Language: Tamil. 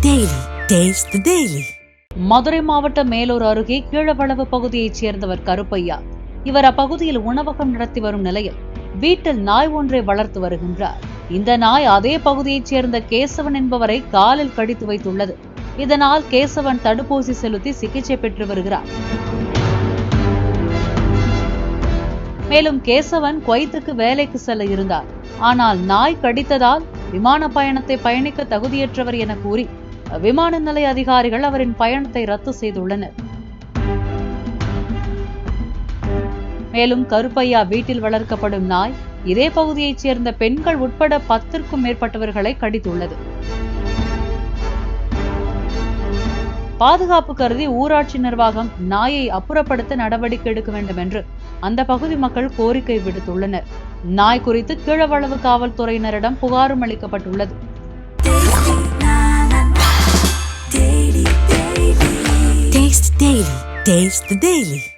Taste the Daily. மதுரை மாவட்ட மேலூர் அருகே கீழவளவு பகுதியைச் சேர்ந்தவர் கருப்பையா. இவர் அப்பகுதியில் உணவகம் நடத்தி வரும் நிலையில் வீட்டில் நாய் ஒன்றை வளர்த்து வருகின்றார். இந்த நாய் அதே பகுதியைச் சேர்ந்த கேசவன் என்பவரை காலில் கடித்து வைத்துள்ளது. இதனால் கேசவன் தடுப்பூசி செலுத்தி சிகிச்சை பெற்று வருகிறார். மேலும் கேசவன் குவைத்துக்கு வேலைக்கு செல்ல இருந்தார். ஆனால் நாய் கடித்ததால் விமான பயணத்தை பயணிக்க தகுதியற்றவர் என கூறி விமான நிலைய அதிகாரிகள் அவரின் பயணத்தை ரத்து செய்துள்ளனர். மேலும் கருப்பையா வீட்டில் வளர்க்கப்படும் நாய் இதே பகுதியைச் சேர்ந்த பெண்கள் உட்பட 10க்கும் மேற்பட்டவர்களை கடித்துள்ளது. பாதுகாப்பு கருதி ஊராட்சி நிர்வாகம் நாயை அப்புறப்படுத்த நடவடிக்கை எடுக்க வேண்டும் என்று அந்த பகுதி மக்கள் கோரிக்கை விடுத்துள்ளனர். நாய் குறித்து கீழவளவு காவல்துறையினரிடம் புகாரும் அளிக்கப்பட்டுள்ளது. Taste the Daily.